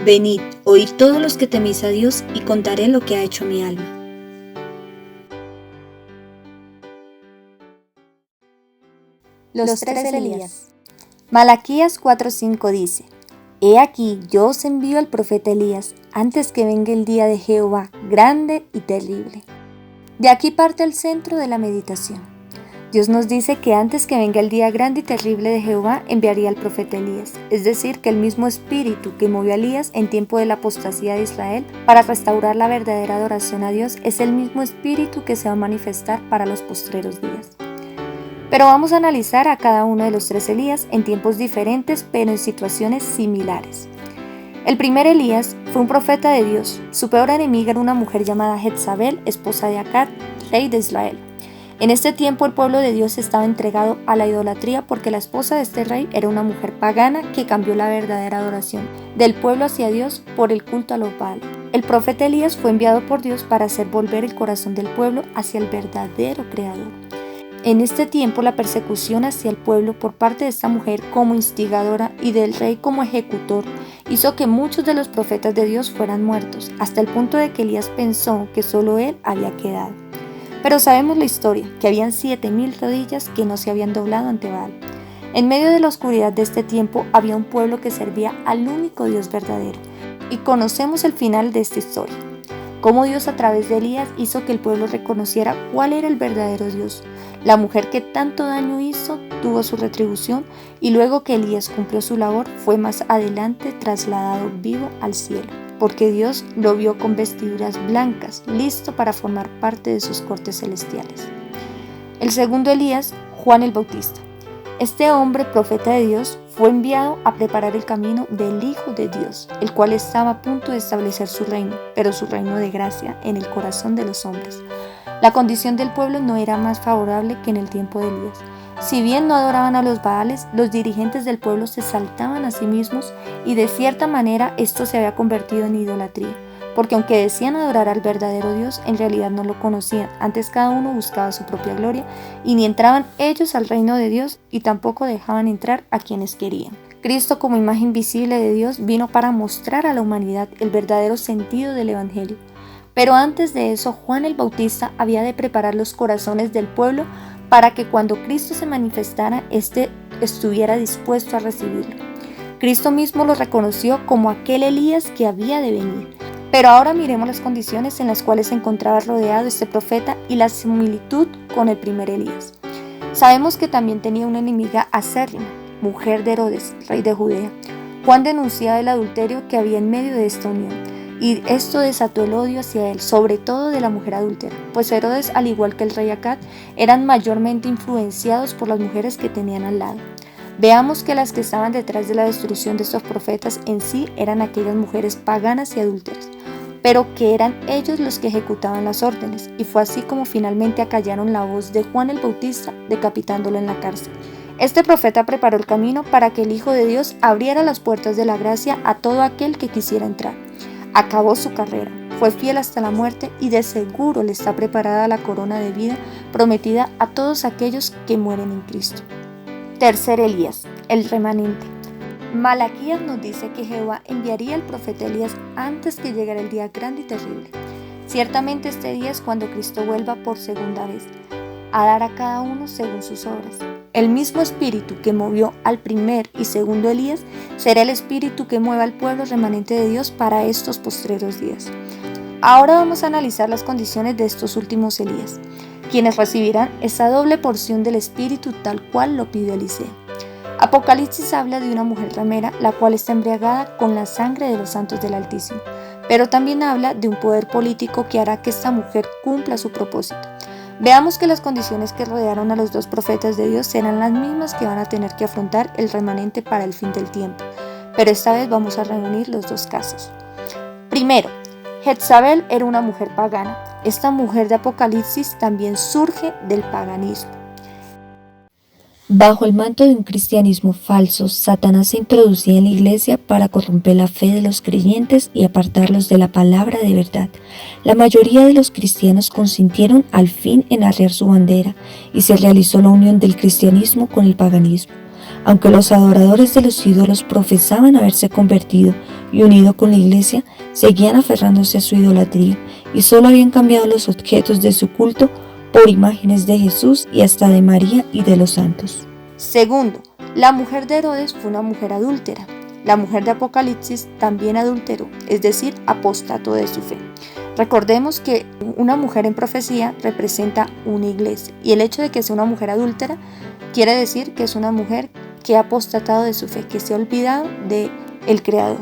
Venid, oíd todos los que teméis a Dios, y contaré lo que ha hecho mi alma. Los tres Elías. Malaquías 4:5 dice: He aquí, yo os envío al profeta Elías, antes que venga el día de Jehová, grande y terrible. De aquí parte el centro de la meditación. Dios nos dice que antes que venga el día grande y terrible de Jehová, enviaría al profeta Elías, es decir, que el mismo espíritu que movió a Elías en tiempo de la apostasía de Israel para restaurar la verdadera adoración a Dios es el mismo espíritu que se va a manifestar para los postreros días. Pero vamos a analizar a cada uno de los tres Elías en tiempos diferentes, pero en situaciones similares. El primer Elías fue un profeta de Dios. Su peor enemiga era una mujer llamada Jezabel, esposa de Acab, rey de Israel. En este tiempo el pueblo de Dios estaba entregado a la idolatría porque la esposa de este rey era una mujer pagana que cambió la verdadera adoración del pueblo hacia Dios por el culto a los Baal. El profeta Elías fue enviado por Dios para hacer volver el corazón del pueblo hacia el verdadero Creador. En este tiempo la persecución hacia el pueblo por parte de esta mujer como instigadora y del rey como ejecutor hizo que muchos de los profetas de Dios fueran muertos, hasta el punto de que Elías pensó que solo él había quedado. Pero sabemos la historia, que habían 7,000 rodillas que no se habían doblado ante Baal. En medio de la oscuridad de este tiempo había un pueblo que servía al único Dios verdadero. Y conocemos el final de esta historia. Cómo Dios a través de Elías hizo que el pueblo reconociera cuál era el verdadero Dios. La mujer que tanto daño hizo tuvo su retribución y luego que Elías cumplió su labor fue más adelante trasladado vivo al cielo, porque Dios lo vio con vestiduras blancas, listo para formar parte de sus cortes celestiales. El segundo Elías, Juan el Bautista. Este hombre, profeta de Dios, fue enviado a preparar el camino del Hijo de Dios, el cual estaba a punto de establecer su reino, pero su reino de gracia en el corazón de los hombres. La condición del pueblo no era más favorable que en el tiempo de Elías. Si bien no adoraban a los Baales, los dirigentes del pueblo se exaltaban a sí mismos y de cierta manera esto se había convertido en idolatría, porque aunque decían adorar al verdadero Dios, en realidad no lo conocían. Antes cada uno buscaba su propia gloria y ni entraban ellos al reino de Dios y tampoco dejaban entrar a quienes querían. Cristo, como imagen visible de Dios, vino para mostrar a la humanidad el verdadero sentido del Evangelio. Pero antes de eso, Juan el Bautista había de preparar los corazones del pueblo para que cuando Cristo se manifestara, éste estuviera dispuesto a recibirlo. Cristo mismo lo reconoció como aquel Elías que había de venir. Pero ahora miremos las condiciones en las cuales se encontraba rodeado este profeta y la similitud con el primer Elías. Sabemos que también tenía una enemiga acérrima, mujer de Herodes, rey de Judea. Juan denunciaba el adulterio que había en medio de esta unión. Y esto desató el odio hacia él, sobre todo de la mujer adúltera, pues Herodes, al igual que el rey Acab, eran mayormente influenciados por las mujeres que tenían al lado. Veamos que las que estaban detrás de la destrucción de estos profetas en sí eran aquellas mujeres paganas y adúlteras, pero que eran ellos los que ejecutaban las órdenes, y fue así como finalmente acallaron la voz de Juan el Bautista, decapitándolo en la cárcel. Este profeta preparó el camino para que el Hijo de Dios abriera las puertas de la gracia a todo aquel que quisiera entrar. Acabó su carrera, fue fiel hasta la muerte y de seguro le está preparada la corona de vida prometida a todos aquellos que mueren en Cristo. Tercer Elías, el remanente. Malaquías nos dice que Jehová enviaría al profeta Elías antes que llegara el día grande y terrible. Ciertamente este día es cuando Cristo vuelva por segunda vez, a dar a cada uno según sus obras. El mismo espíritu que movió al primer y segundo Elías será el espíritu que mueva al pueblo remanente de Dios para estos postreros días. Ahora vamos a analizar las condiciones de estos últimos Elías, quienes recibirán esa doble porción del espíritu tal cual lo pidió Eliseo. Apocalipsis habla de una mujer ramera, la cual está embriagada con la sangre de los santos del Altísimo, pero también habla de un poder político que hará que esta mujer cumpla su propósito. Veamos que las condiciones que rodearon a los dos profetas de Dios serán las mismas que van a tener que afrontar el remanente para el fin del tiempo, pero esta vez vamos a reunir los dos casos. Primero, Jezabel era una mujer pagana. Esta mujer de Apocalipsis también surge del paganismo. Bajo el manto de un cristianismo falso, Satanás se introducía en la iglesia para corromper la fe de los creyentes y apartarlos de la palabra de verdad. La mayoría de los cristianos consintieron al fin en arriar su bandera y se realizó la unión del cristianismo con el paganismo. Aunque los adoradores de los ídolos profesaban haberse convertido y unido con la iglesia, seguían aferrándose a su idolatría y solo habían cambiado los objetos de su culto por imágenes de Jesús y hasta de María y de los santos. Segundo, la mujer de Herodes fue una mujer adúltera. La mujer de Apocalipsis también adulteró, es decir, apostató de su fe. Recordemos que una mujer en profecía representa una iglesia y el hecho de que sea una mujer adúltera quiere decir que es una mujer que ha apostatado de su fe, que se ha olvidado del Creador.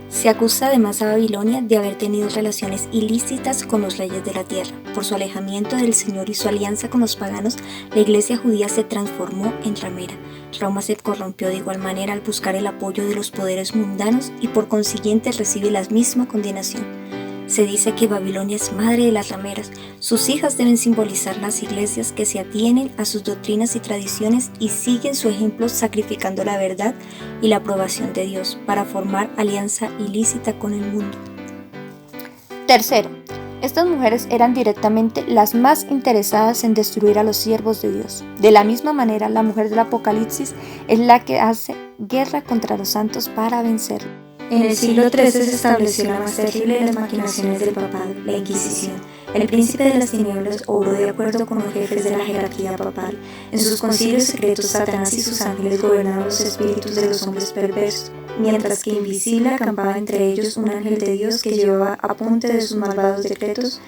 Se acusa además a Babilonia de haber tenido relaciones ilícitas con los reyes de la tierra. Por su alejamiento del Señor y su alianza con los paganos, la iglesia judía se transformó en ramera. Roma se corrompió de igual manera al buscar el apoyo de los poderes mundanos y por consiguiente recibe la misma condenación. Se dice que Babilonia es madre de las rameras. Sus hijas deben simbolizar las iglesias que se atienen a sus doctrinas y tradiciones y siguen su ejemplo sacrificando la verdad y la aprobación de Dios para formar alianza ilícita con el mundo. Tercero, estas mujeres eran directamente las más interesadas en destruir a los siervos de Dios. De la misma manera, la mujer del Apocalipsis es la que hace guerra contra los santos para vencerlos. En el siglo XIII se estableció la más terrible de las maquinaciones del papado, la Inquisición. El príncipe de las tinieblas obró de acuerdo con los jefes de la jerarquía papal. En sus concilios secretos, Satanás y sus ángeles gobernaban los espíritus de los hombres perversos, mientras que invisible acampaba entre ellos un ángel de Dios que llevaba apunte de sus malvados decretos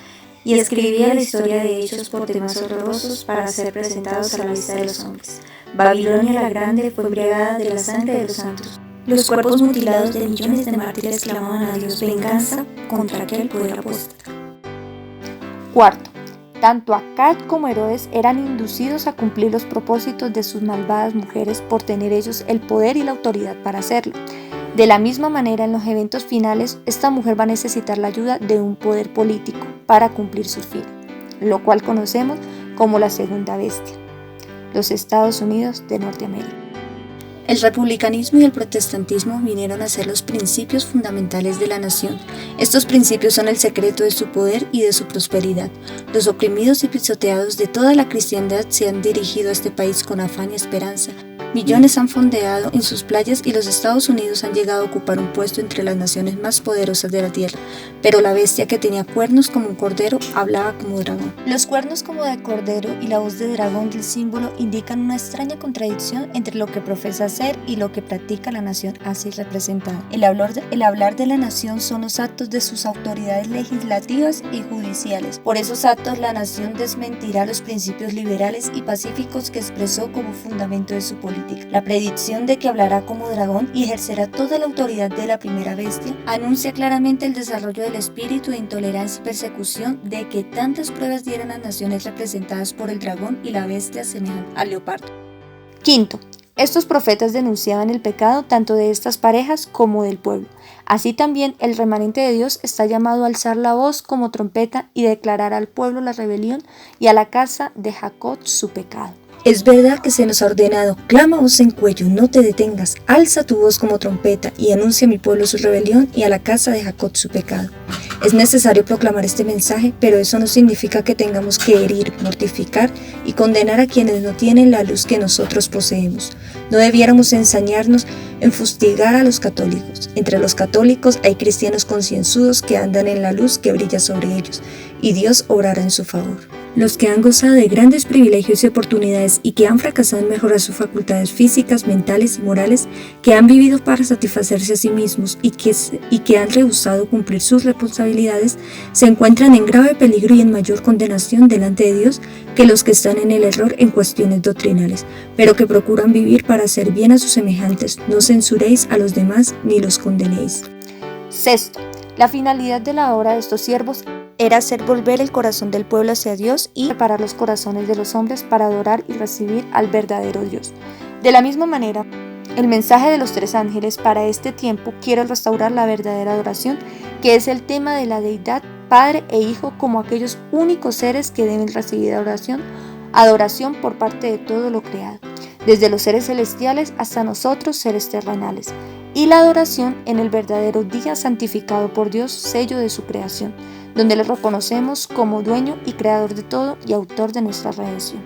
y escribía la historia de ellos por temas horrorosos para ser presentados a la vista de los hombres. Babilonia la Grande fue embriagada de la sangre de los santos. Los cuerpos mutilados de millones de mártires clamaban a Dios venganza contra aquel poder apóstata. Cuarto, tanto Acad como Herodes eran inducidos a cumplir los propósitos de sus malvadas mujeres por tener ellos el poder y la autoridad para hacerlo. De la misma manera, en los eventos finales, esta mujer va a necesitar la ayuda de un poder político para cumplir sus fines, lo cual conocemos como la segunda bestia, los Estados Unidos de Norteamérica. El republicanismo y el protestantismo vinieron a ser los principios fundamentales de la nación. Estos principios son el secreto de su poder y de su prosperidad. Los oprimidos y pisoteados de toda la cristiandad se han dirigido a este país con afán y esperanza. Millones han fondeado en sus playas y los Estados Unidos han llegado a ocupar un puesto entre las naciones más poderosas de la tierra. Pero la bestia que tenía cuernos como un cordero hablaba como dragón. Los cuernos como de cordero y la voz de dragón del símbolo indican una extraña contradicción entre lo que profesa ser y lo que practica la nación así representada. El hablar de la nación son los actos de sus autoridades legislativas y judiciales. Por esos actos la nación desmentirá los principios liberales y pacíficos que expresó como fundamento de su política. La predicción de que hablará como dragón y ejercerá toda la autoridad de la primera bestia anuncia claramente el desarrollo del espíritu de intolerancia y persecución de que tantas pruebas dieran a naciones representadas por el dragón y la bestia semejante al leopardo. Quinto, estos profetas denunciaban el pecado tanto de estas parejas como del pueblo. Así también el remanente de Dios está llamado a alzar la voz como trompeta y declarar al pueblo la rebelión y a la casa de Jacob su pecado. Es verdad que se nos ha ordenado, clama voz en cuello, no te detengas, alza tu voz como trompeta y anuncia a mi pueblo su rebelión y a la casa de Jacob su pecado. Es necesario proclamar este mensaje, pero eso no significa que tengamos que herir, mortificar y condenar a quienes no tienen la luz que nosotros poseemos. No debiéramos ensañarnos en fustigar a los católicos. Entre los católicos hay cristianos concienzudos que andan en la luz que brilla sobre ellos, y Dios obrará en su favor. Los que han gozado de grandes privilegios y oportunidades y que han fracasado en mejorar sus facultades físicas, mentales y morales, que han vivido para satisfacerse a sí mismos y que han rehusado cumplir sus responsabilidades, se encuentran en grave peligro y en mayor condenación delante de Dios que los que están en el error en cuestiones doctrinales, pero que procuran vivir para hacer bien a sus semejantes. No censuréis a los demás ni los condenéis. Sexto, la finalidad de la obra de estos siervos era hacer volver el corazón del pueblo hacia Dios y preparar los corazones de los hombres para adorar y recibir al verdadero Dios. De la misma manera, el mensaje de los tres ángeles para este tiempo quiere restaurar la verdadera adoración, que es el tema de la deidad, Padre e Hijo como aquellos únicos seres que deben recibir adoración por parte de todo lo creado, desde los seres celestiales hasta nosotros, seres terrenales, y la adoración en el verdadero día santificado por Dios, sello de su creación, donde le reconocemos como dueño y creador de todo y autor de nuestra redención.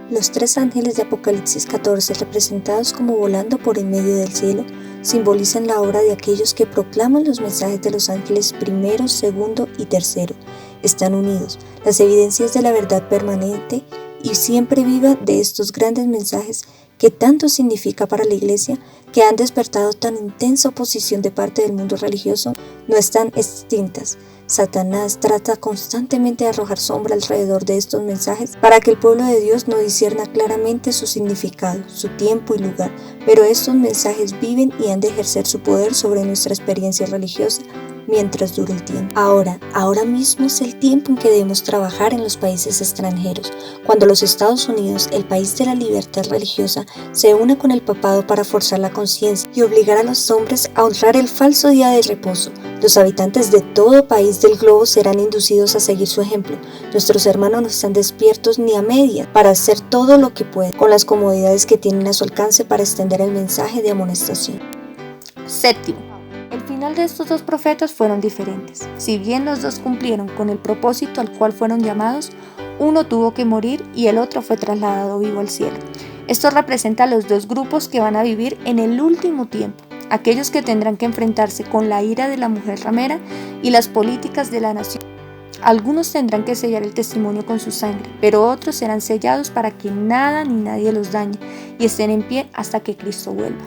Los 3 ángeles de Apocalipsis 14, representados como volando por en medio del cielo, simbolizan la obra de aquellos que proclaman los mensajes de los ángeles primero, segundo y tercero. Están unidos, las evidencias de la verdad permanente y siempre viva de estos grandes mensajes que tanto significa para la Iglesia, que han despertado tan intensa oposición de parte del mundo religioso, no están extintas. Satanás trata constantemente de arrojar sombra alrededor de estos mensajes para que el pueblo de Dios no discierna claramente su significado, su tiempo y lugar, pero estos mensajes viven y han de ejercer su poder sobre nuestra experiencia religiosa mientras dure el tiempo. Ahora mismo es el tiempo en que debemos trabajar en los países extranjeros, cuando los Estados Unidos, el país de la libertad religiosa, se une con el papado para forzar la conciencia y obligar a los hombres a honrar el falso día de reposo. Los habitantes de todo país del globo serán inducidos a seguir su ejemplo. Nuestros hermanos no están despiertos ni a medias para hacer todo lo que pueden, con las comodidades que tienen a su alcance para extender el mensaje de amonestación. Séptimo, el final de estos 2 profetas fueron diferentes. Si bien los 2 cumplieron con el propósito al cual fueron llamados, uno tuvo que morir y el otro fue trasladado vivo al cielo. Esto representa a los 2 grupos que van a vivir en el último tiempo, aquellos que tendrán que enfrentarse con la ira de la mujer ramera y las políticas de la nación. Algunos tendrán que sellar el testimonio con su sangre, pero otros serán sellados para que nada ni nadie los dañe y estén en pie hasta que Cristo vuelva.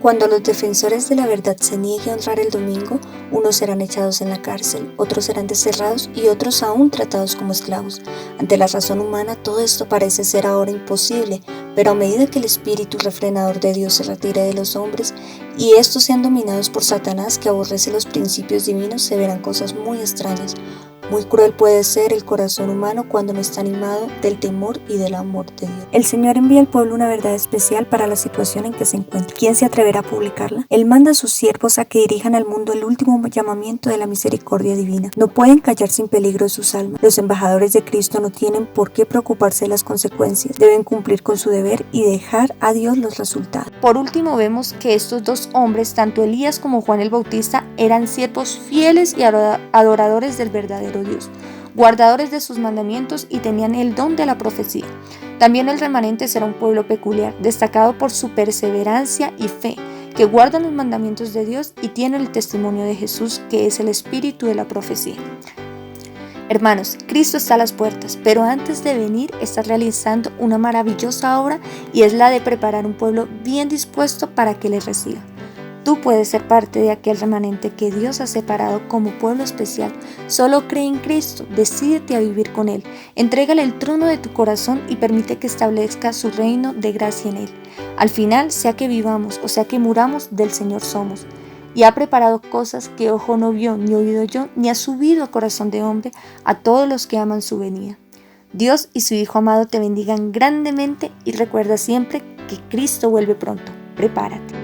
Cuando los defensores de la verdad se nieguen a honrar el domingo, unos serán echados en la cárcel, otros serán desterrados y otros aún tratados como esclavos. Ante la razón humana, todo esto parece ser ahora imposible, pero a medida que el espíritu refrenador de Dios se retire de los hombres y estos sean dominados por Satanás, que aborrece los principios divinos, se verán cosas muy extrañas. Muy cruel puede ser el corazón humano cuando no está animado del temor y del amor de Dios. El Señor envía al pueblo una verdad especial para la situación en que se encuentra. ¿Quién se atreverá a publicarla? Él manda a sus siervos a que dirijan al mundo el último llamamiento de la misericordia divina. No pueden callar sin peligro de sus almas. Los embajadores de Cristo no tienen por qué preocuparse de las consecuencias. Deben cumplir con su deber y dejar a Dios los resultados. Por último, vemos que estos 2 hombres, tanto Elías como Juan el Bautista, eran siervos fieles y adoradores del verdadero Dios, guardadores de sus mandamientos y tenían el don de la profecía. También el remanente será un pueblo peculiar, destacado por su perseverancia y fe, que guardan los mandamientos de Dios y tienen el testimonio de Jesús, que es el espíritu de la profecía. Hermanos, Cristo está a las puertas, pero antes de venir está realizando una maravillosa obra y es la de preparar un pueblo bien dispuesto para que le reciba. Tú puedes ser parte de aquel remanente que Dios ha separado como pueblo especial. Solo cree en Cristo, decídete a vivir con Él, entrégale el trono de tu corazón y permite que establezca su reino de gracia en Él. Al final, sea que vivamos o sea que muramos, del Señor somos. Y ha preparado cosas que ojo no vio, ni oído yo, ni ha subido a corazón de hombre a todos los que aman su venida. Dios y su Hijo amado te bendigan grandemente y recuerda siempre que Cristo vuelve pronto. Prepárate.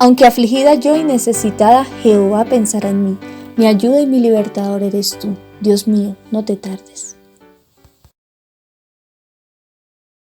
Aunque afligida yo y necesitada, Jehová pensará en mí. Mi ayuda y mi libertador eres tú. Dios mío, no te tardes.